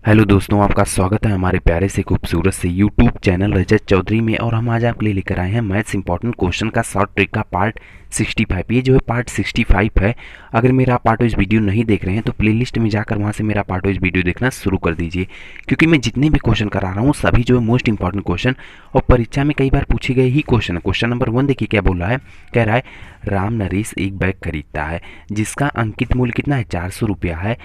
Hello दोस्तों, आपका स्वागत है हमारे प्यारे से खूबसूरत से यूट्यूब चैनल रजत चौधरी में। और हम आज आपके लिए लेकर आए हैं मैथ्स इंपॉर्टेंट क्वेश्चन का शॉर्ट ट्रिक का पार्ट 65। ये जो है पार्ट 65 है। अगर मेरा पार्ट वाइज वीडियो नहीं देख रहे हैं तो प्लेलिस्ट में जाकर वहां से मेरा पार्ट वाइज वीडियो देखना शुरू कर दीजिए, क्योंकि मैं जितने भी क्वेश्चन करा रहा हूँ सभी जो है मोस्ट इंपॉर्टेंट क्वेश्चन और परीक्षा में कई बार पूछे गए ही क्वेश्चन है। क्वेश्चन नंबर 1 देखिए क्या बोल रहा है। कह रहा है राम नरेश एक बैग खरीदता है जिसका अंकित मूल्य कितना है, 400 रुपया है।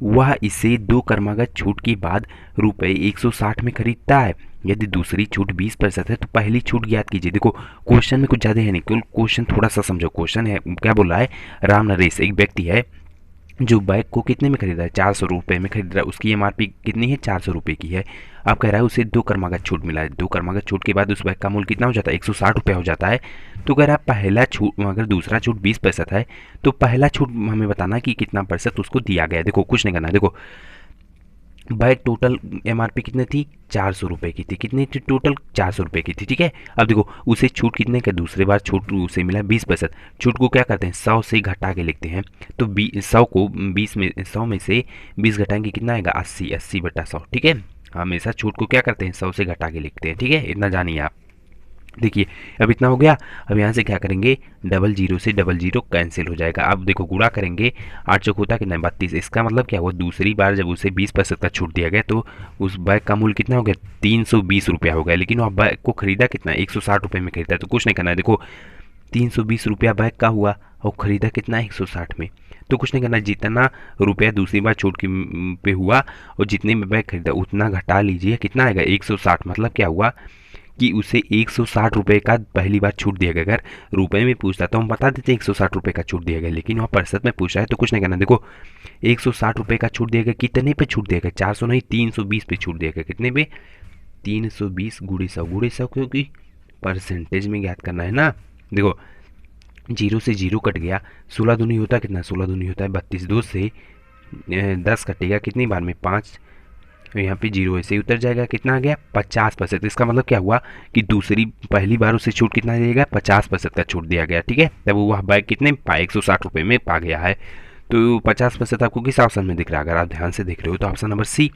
वह इसे 2 क्रमागत छूट के बाद रुपए 160 में खरीदता है। यदि दूसरी छूट 20% है तो पहली छूट ज्ञात कीजिए। देखो क्वेश्चन में कुछ ज़्यादा है नहीं, केवल क्वेश्चन थोड़ा सा समझो। क्वेश्चन है क्या बोल रहा है, राम नरेश एक व्यक्ति है जो बैग को कितने में खरीदा है, 400 रुपये में खरीद रहा है। उसकी एमआरपी कितनी है, 400 रुपये की है। अब कह रहा है उसे 2 क्रमागत छूट मिला है। 2 क्रमागत छूट के बाद उस बैग का मूल्य कितना हो जाता है, 160 रुपये हो जाता है। तो कह रहा है पहला छूट, अगर दूसरा छूट 20% है तो पहला छूट हमें बताना है कि कितना प्रतिशत उसको दिया गया है। देखो कुछ नहीं करना है। देखो बैग टोटल एमआरपी कितनी थी, 400 रुपये की थी। कितनी थी टोटल, 400 रुपये की थी। ठीक है, अब देखो उसे छूट कितने का, दूसरे बार छूट उसे मिला 20%। छूट को क्या करते हैं, 100 से घटा के लिखते हैं। तो 100 को 20 में, 100 में से 20 घटाएंगे कितना आएगा, 80। 80 बटा 100। ठीक है, हमेशा छूट को क्या करते हैं, 100 से घटा के लिखते हैं। ठीक है, इतना जानिए आप। देखिए अब इतना हो गया। अब यहाँ से क्या करेंगे, डबल जीरो से डबल जीरो कैंसिल हो जाएगा। अब देखो गुणा करेंगे, 8 चौक होता कितना है, 32। इसका मतलब क्या हुआ, दूसरी बार जब उसे 20% का छूट दिया गया तो उस बैग का मूल्य कितना हो गया, 320 रुपया हो गया। लेकिन वह बैग को खरीदा कितना, 160 रुपये में खरीदा। तो कुछ नहीं करना है। देखो 320 रुपया बैग का हुआ और खरीदा कितना, 160 में। तो कुछ नहीं करना, जितना रुपया दूसरी बार छूट की पे हुआ और जितने में बैग खरीदा उतना घटा लीजिए, कितना आएगा, 160। मतलब क्या हुआ कि उसे 160 रुपये का पहली बार छूट दिया गया। अगर रुपए में पूछता तो हम बता देते 160 रुपये का छूट दिया गया, लेकिन वहाँ प्रतिशत में पूछा है तो कुछ नहीं करना। देखो 160 रुपये का छूट दिया गया, कितने पे छूट दिया गया, 400 नहीं 320 पे छूट दिया गया। कितने पे, 320 गुणे 100। गुणे 100 क्योंकि परसेंटेज में ज्ञात करना है ना। देखो जीरो से जीरो कट गया, 16 दूनी होता है कितना, 16 दूनी होता है 32। 2 से 10 कटेगा कितनी बार में, 5। तो यहाँ पे जीरो ऐसे ही उतर जाएगा, कितना आ गया, 50%। इसका मतलब क्या हुआ कि दूसरी पहली बार उसे छूट कितना दिया, 50% का छूट दिया गया। ठीक है, तब वह बैग कितने पा, 160 रुपये में पा गया है। तो 50% आपको किस ऑप्शन में दिख रहा है, अगर आप ध्यान से देख रहे हो तो option number C.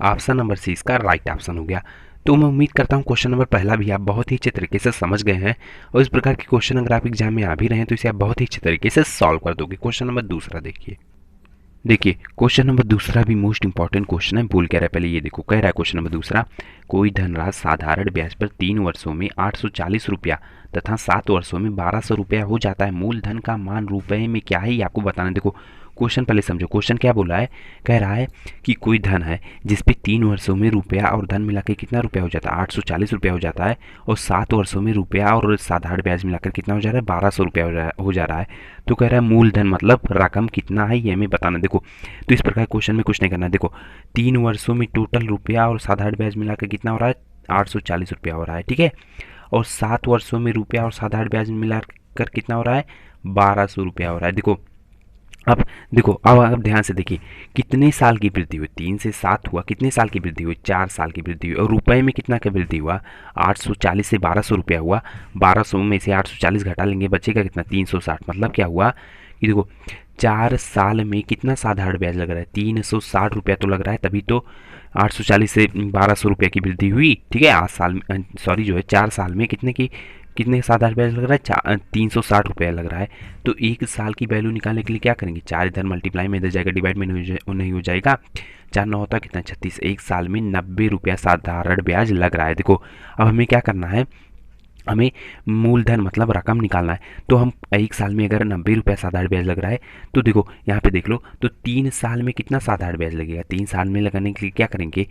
Option number C इसका राइट ऑप्शन हो गया। तो मैं उम्मीद करता हूँ क्वेश्चन नंबर पहला भी आप बहुत ही अच्छे तरीके से समझ गए हैं, और इस प्रकार के क्वेश्चन अगर आप एग्जाम में आ भी रहे हैं तो इसे आप बहुत ही अच्छे तरीके से सॉल्व कर दोगे। क्वेश्चन नंबर दूसरा देखिए। देखिए क्वेश्चन नंबर दूसरा भी मोस्ट इंपॉर्टेंट क्वेश्चन है। बोल कह रहा है, पहले ये देखो, कह रहा है क्वेश्चन नंबर दूसरा, कोई धनराशि साधारण ब्याज पर 3 वर्षों में 840 रुपया तथा 7 वर्षों में 1200 रुपया हो जाता है। मूलधन का मान रुपए में क्या है ये आपको बताना है। देखो क्वेश्चन पहले समझो, क्वेश्चन क्या बोला है। कह रहा है कि कोई धन है जिसपे 3 वर्षों में रुपया और धन मिला के कितना रुपया हो जाता है, 840 रुपया हो जाता है। और 7 वर्षों में रुपया और साधारण ब्याज मिलाकर कितना हो जा रहा है, 1200 रुपया हो जा रहा है। तो कह रहा है मूलधन मतलब रकम कितना है ये हमें बताना। देखो तो इस प्रकार क्वेश्चन में कुछ नहीं करना है। देखो 3 वर्षों में टोटल रुपया और साधारण ब्याज मिलाकर कितना हो रहा है, 840 रुपया हो रहा है। ठीक है, और 7 वर्षों में रुपया और साधारण ब्याज मिलाकर कितना हो रहा है, 1200 रुपया हो रहा है। अब आप ध्यान से देखिए कितने साल की वृद्धि हुई, 3 से 7 हुआ, कितने साल की वृद्धि हुई, 4 साल की वृद्धि हुई। और रुपए में कितना का वृद्धि हुआ, 840 से 1200 रुपया हुआ। 1200 में से 840 घटा लेंगे, बचेगा कितना, 360। मतलब क्या हुआ कि देखो 4 साल में कितना साधारण ब्याज लग रहा है, 360 रुपया तो लग रहा है, तभी तो 840 से 1200 रुपया की वृद्धि हुई। ठीक है, 8 साल में, सॉरी जो है 4 साल में कितने साधारण ब्याज लग रहा है, 360 रुपया लग रहा है। तो 1 साल की वैल्यू निकालने के लिए क्या करेंगे, 4 इधर मल्टीप्लाई में इधर जाएगा, डिवाइड में नहीं हो जाएगा। 4 9 होता कितना, 36। 1 साल में 90 रुपया साधारण ब्याज लग रहा है। देखो अब हमें क्या करना है, हमें मूलधन मतलब रकम निकालना है। तो हम 1 साल में अगर 90 रुपया साधारण ब्याज लग रहा है तो देखो यहाँ पे देख लो, तो 3 साल में कितना साधारण ब्याज लगेगा। 3 साल में लगाने के लिए क्या करेंगे,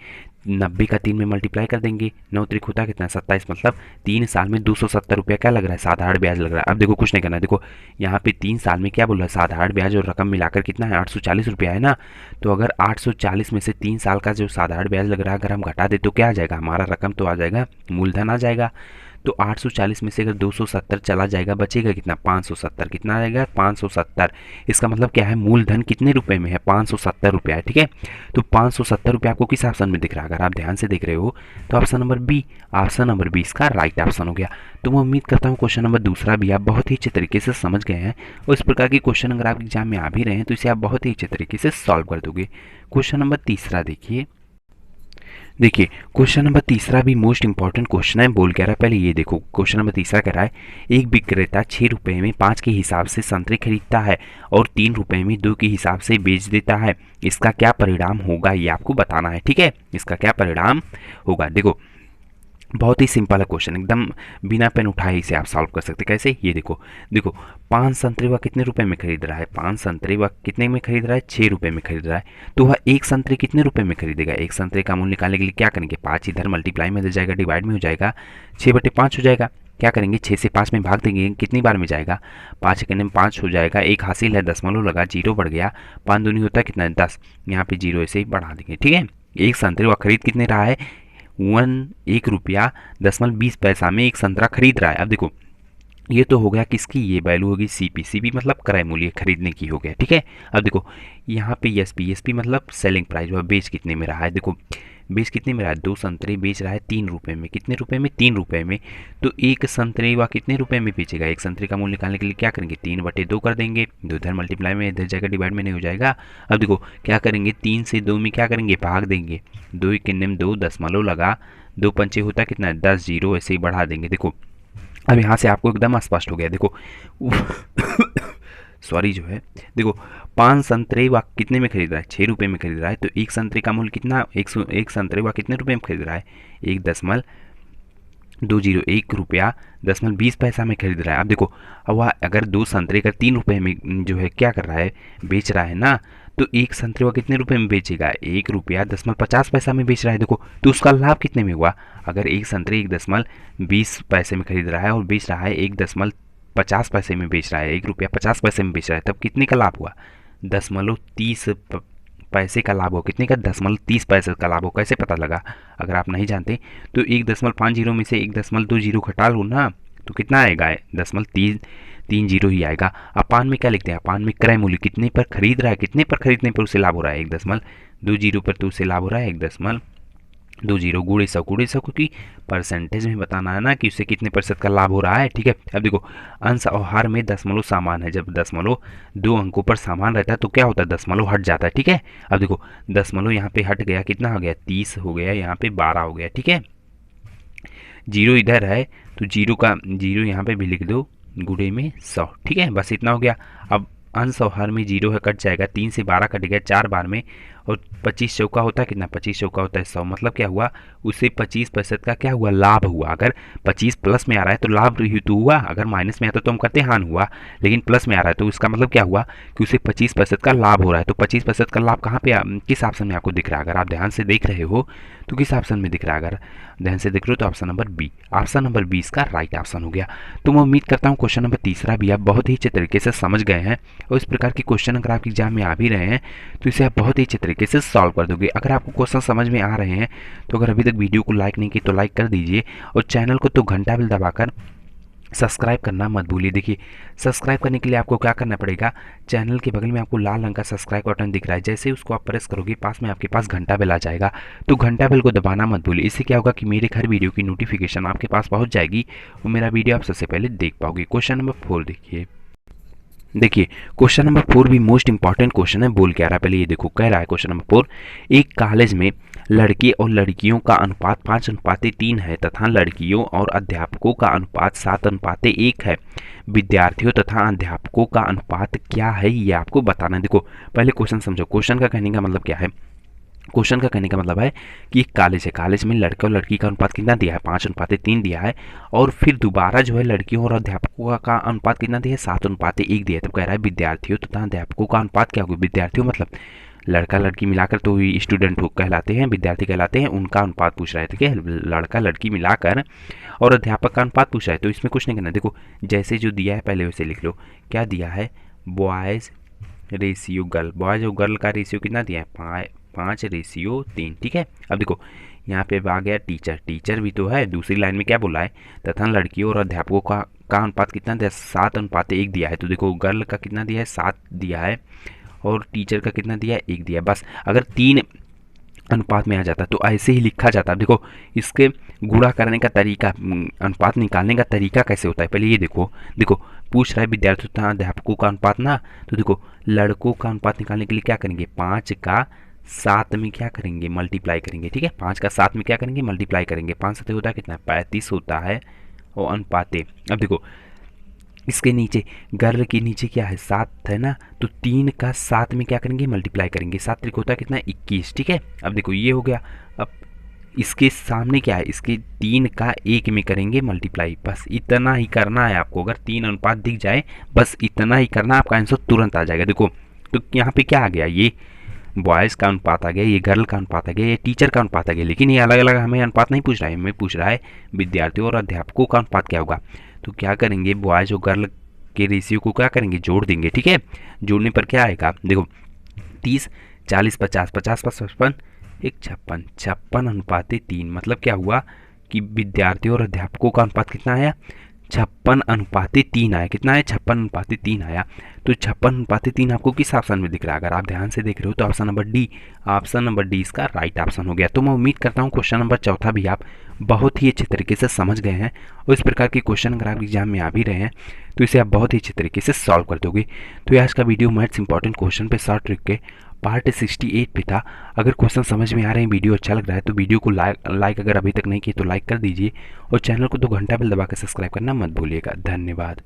90 का 3 में मल्टीप्लाई कर देंगे, 9 त्रिक होता कितना, 27। मतलब 3 साल में 270 रुपया क्या लग रहा है, साधारण ब्याज लग रहा है। अब देखो कुछ नहीं करना है। देखो यहाँ पे 3 साल में क्या बोल रहा है, साधारण ब्याज और रकम मिलाकर कितना है, 840 रुपया है ना। तो अगर 840 में से 3 साल का जो साधारण ब्याज लग रहा है अगर हम घटा दे तो क्या आ जाएगा, हमारा रकम तो आ जाएगा, मूलधन आ जाएगा। तो 840 में से अगर 270 चला जाएगा, बचेगा कितना, 570। कितना आ जाएगा, 570। इसका मतलब क्या है, मूलधन कितने रुपए में है, 570 रुपया है। ठीक है, तो 570 रुपया आपको किस ऑप्शन में दिख रहा है, अगर आप ध्यान से देख रहे हो तो option number B. Option number B इसका राइट ऑप्शन हो गया। तो मैं उम्मीद करता हूँ क्वेश्चन नंबर दूसरा भी आप बहुत ही अच्छे तरीके से समझ गए हैं, और इस प्रकार के क्वेश्चन अगर आप एग्जाम में आ भी रहे हैं तो इसे आप बहुत ही अच्छे तरीके से सॉल्व कर दोगे। क्वेश्चन नंबर तीसरा देखिए। देखिए क्वेश्चन नंबर तीसरा भी मोस्ट इंपॉर्टेंट क्वेश्चन है। बोल कह रहा है, पहले ये देखो क्वेश्चन नंबर तीसरा कह रहा है, एक विक्रेता 6 रुपये में 5 के हिसाब से संतरे खरीदता है और 3 रुपये में 2 के हिसाब से बेच देता है। इसका क्या परिणाम होगा ये आपको बताना है। ठीक है, इसका क्या परिणाम होगा। देखो बहुत ही सिंपल है क्वेश्चन, एकदम बिना पेन उठाए इसे आप सॉल्व कर सकते। कैसे, ये देखो देखो 5 संतरे वह कितने रुपए में खरीद रहा है, 5 संतरे वह कितने में खरीद रहा है, 6 रुपये में खरीद रहा है। तो वह एक संतरे कितने रुपए में खरीदेगा। एक संतरे का मूल्य निकालने के लिए क्या करेंगे, 5 इधर मल्टीप्लाई में हो जाएगा, डिवाइड में हो जाएगा, 6/5 हो जाएगा। क्या करेंगे, 6 से 5 में भाग देंगे, कितनी बार में जाएगा, 5 करने में 5 हो जाएगा, एक हासिल है, दशमलव लगा, जीरो बढ़ गया, 5 दूनी होता है कितना है 10, यहाँ पे जीरो ऐसे ही बढ़ा देंगे। ठीक है, एक संतरे वह खरीद कितने रहा है, 1 रुपया 20 पैसा में एक संतरा खरीद रहा है। अब देखो ये तो हो गया किसकी, ये वैल्यू होगी सीपी, सीपी मतलब क्रय मूल्य खरीदने की हो गया। ठीक है, अब देखो यहाँ पे एसपी, एसपी मतलब सेलिंग प्राइस, वह बेच कितने में रहा है। देखो बेच कितने में रहा है, 2 संतरे बेच रहा है 3 रुपये में, कितने रुपए में, 3 रुपये में। तो एक संतरे वह कितने रुपए में बेचेगा, एक संतरे का मूल्य निकालने के लिए क्या करेंगे, 3/2 कर देंगे, 2 इधर मल्टीप्लाई में, इधर जगह डिवाइड में नहीं हो जाएगा। अब देखो क्या करेंगे, 3 से 2 में क्या करेंगे, भाग देंगे, 2 किन्ने में 2, दशमलव लगा, 2 पंचे होता है कितना, 10, जीरो ऐसे ही बढ़ा देंगे। देखो अब यहाँ से आपको एकदम स्पष्ट हो गया। देखो सॉरी जो है, देखो 5 संतरे वह कितने में खरीद रहा है, 6 रुपये में खरीद रहा है। तो एक संतरे का मूल्य कितना, एक संतरे वह कितने रुपये में खरीद रहा है, 1.20, 1 रुपया 20 पैसा में खरीद रहा है। अब देखो अब वह अगर 2 संतरे का 3 रुपये में जो है क्या कर रहा है, बेच रहा है ना, तो एक संतरे वह कितने रुपए में बेचेगा, 1 रुपया 10.50 पैसा में बेच रहा है। देखो तो उसका लाभ कितने में हुआ, अगर एक संतरे 1.20 पैसे में खरीद रहा है और बेच रहा है 1.50 पैसे में बेच रहा है, 1 रुपया 50 पैसे में बेच रहा है, तब कितने का लाभ हुआ, 0.30 पैसे का लाभ हो, कितने का, 0.30 पैसे का लाभ हो। कैसे पता लगा, अगर आप नहीं जानते तो 1.50 में से 1.20 घटा लो ना, तो कितना आएगा, 0.30 ही आएगा। अपान में क्या लिखते हैं, अपान में क्रय मूल्य, कितने पर खरीद रहा है, कितने पर खरीदने पर उसे लाभ हो रहा है, 1.20 पर तो उसे लाभ हो रहा है 1.20, गुणे 100, क्योंकि परसेंटेज में बताना है ना कि उसे कितने प्रतिशत का लाभ हो रहा है। ठीक है, अब देखो अंश और हर में दशमलव सामान है, जब दशमलव 2 अंकों पर सामान रहता है तो क्या होता है, दशमलव हट जाता है। ठीक है, अब देखो दशमलव यहाँ पे हट गया, कितना हो गया, 30 हो गया, यहाँ पे 12 हो गया। ठीक है, जीरो इधर है तो जीरो यहाँ पे भी लिख दो, गुणे में 100। ठीक है, बस इतना हो गया। अब अंश और हर में जीरो है, कट जाएगा, 3 से 12 कट गया 4 बार में, और 25 चौका होता है कितना, 25 चौका होता है 100, मतलब क्या हुआ, उससे 25% का क्या हुआ, लाभ हुआ। अगर 25 प्लस में आ रहा है तो लाभ ही तो हुआ, अगर माइनस में आता तो हम कहते हान हुआ, लेकिन प्लस में आ रहा है तो इसका मतलब क्या हुआ कि उसे 25% का लाभ हो रहा है। तो 25% का लाभ कहाँ पे, किस ऑप्शन में आपको दिख रहा है, अगर आप ध्यान से देख रहे हो तो किस ऑप्शन में दिख रहा है, अगर ध्यान से देख रहे हो तो option number B, option number 20 का राइट ऑप्शन हो गया। तो मैं उम्मीद करता हूँ क्वेश्चन नंबर तीसरा भी आप बहुत ही अच्छे तरीके से समझ गए हैं, और इस प्रकार के क्वेश्चन अगर आपके एग्जाम में आ भी रहे हैं तो इसे आप बहुत ही अच्छे तरीके से सॉल्व कर दोगे। अगर आपको क्वेश्चन समझ में आ रहे हैं तो अगर अभी तक वीडियो को लाइक नहीं की तो लाइक कर दीजिए, और चैनल को तो घंटा बेल दबाकर सब्सक्राइब करना मत भूलिए। देखिए सब्सक्राइब करने के लिए आपको क्या करना पड़ेगा, चैनल के बगल में आपको लाल रंग का सब्सक्राइब बटन दिख रहा है, जैसे उसको आप प्रेस करोगे पास में आपके पास घंटा बेल आ जाएगा, तो घंटा बेल को दबाना मत भूलिए। इससे क्या होगा कि मेरे हर वीडियो की नोटिफिकेशन आपके पास पहुंच जाएगी और मेरा वीडियो आप सबसे पहले देख पाओगे। क्वेश्चन नंबर 4 देखिए क्वेश्चन नंबर 4 भी मोस्ट इंपॉर्टेंट क्वेश्चन है। बोल क्या रहा है, पहले ये देखो, कह रहा है क्वेश्चन नंबर 4, एक कॉलेज में लड़के और लड़कियों का अनुपात 5:3 है तथा लड़कियों और अध्यापकों का अनुपात 7:1 है। विद्यार्थियों तथा अध्यापकों का अनुपात क्या है ये आपको बताना है। देखो पहले क्वेश्चन समझो, क्वेश्चन का कहने का मतलब क्या है, क्वेश्चन का कहने का मतलब है कि एक कॉलेज है, कॉलेज में लड़के और लड़की का अनुपात कितना दिया है, 5:3 दिया है, और फिर दोबारा जो है लड़कियों और अध्यापकों का अनुपात कितना दिया है, 7:1 दिया है। तो कह रहा है विद्यार्थियों तथा अध्यापकों का अनुपात क्या होगा, विद्यार्थियों मतलब लड़का लड़की मिलाकर तो स्टूडेंट कहलाते हैं, विद्यार्थी कहलाते हैं, उनका अनुपात पूछ रहा है। ठीक है, लड़का लड़की मिलाकर और अध्यापक का अनुपात पूछ रहा है, तो इसमें कुछ नहीं करना। देखो जैसे जो दिया है पहले वैसे लिख लो, क्या दिया है, बॉयज़ रेशियो गर्ल, बॉयज़ और गर्ल का रेशियो कितना दिया है, 5:3। ठीक है, अब देखो यहाँ पे आ गया टीचर, टीचर भी तो है, दूसरी लाइन में क्या बोला है, तथा लड़कियों और अध्यापकों का अनुपात कितना दिया, 7:1 दिया है। तो देखो गर्ल का कितना दिया है, 7 दिया है, और टीचर का कितना दिया है, 1 दिया है। बस अगर 3 अनुपात में आ जाता तो ऐसे ही लिखा जाता। देखो इसके गुणा करने का तरीका, अनुपात निकालने का तरीका कैसे होता है, पहले ये देखो, देखो पूछ रहा है विद्यार्थियों तथा अध्यापकों का अनुपात ना, तो देखो लड़कों का अनुपात निकालने के लिए क्या करेंगे, 5 का 7 में क्या करेंगे, मल्टीप्लाई करेंगे। ठीक है, 5 का 7 में क्या करेंगे, मल्टीप्लाई करेंगे। 5 7 होता है कितना, 35 होता है और अनुपाते। अब देखो इसके नीचे गर्ल के नीचे क्या है, 7 है ना, तो 3 का 7 में क्या करेंगे, मल्टीप्लाई करेंगे। 7 त्रिक होता है कितना, 21। ठीक है, अब देखो ये हो गया। अब इसके सामने क्या है, इसके 3 का 1 में करेंगे मल्टीप्लाई। बस इतना ही करना है आपको। अगर 3 अनुपात दिख जाए बस इतना ही करना, आपका आंसर तुरंत आ जाएगा। देखो तो यहाँ पे क्या आ गया, ये बॉयज़ का अनुपात आ गया, ये गर्ल का अनुपात आ गया, ये टीचर का अनुपात आ गया। लेकिन ये अलग अलग हमें अनुपात नहीं पूछ रहा है, हमें पूछ रहा है विद्यार्थियों और अध्यापकों का अनुपात क्या होगा। तो क्या करेंगे, बॉयज़ और गर्ल के रेशियो को क्या करेंगे, जोड़ देंगे। ठीक है, जोड़ने पर क्या आएगा, देखो 30 40 50 50 पर 55 एक 56 56 अनुपाते 3। मतलब क्या हुआ कि विद्यार्थियों और अध्यापकों का अनुपात कितना आया, 56 अनुपाते 3 आया। कितना है, 56 अनुपाते 3 आया। तो 56 अनुपाते 3 आपको किस ऑप्शन में दिख रहा है, अगर आप ध्यान से देख रहे हो तो option number D, option number D इसका राइट ऑप्शन हो गया। तो मैं उम्मीद करता हूँ क्वेश्चन नंबर चौथा भी आप बहुत ही अच्छे तरीके से समझ गए हैं और इस प्रकार के क्वेश्चन अगर आप एग्जाम में आ भी रहे हैं तो इसे आप बहुत ही अच्छे तरीके से सॉल्व कर दोगे। तो ये आज का वीडियो मैथ्स इंपॉर्टेंट क्वेश्चन पे शॉर्ट ट्रिक के पार्ट 68 पे था। अगर क्वेश्चन समझ में आ रहे हैं, वीडियो अच्छा लग रहा है तो वीडियो को लाइक अगर अभी तक नहीं किए तो लाइक कर दीजिए और चैनल को 2 घंटा बेल दबा कर सब्सक्राइब करना मत भूलिएगा। धन्यवाद।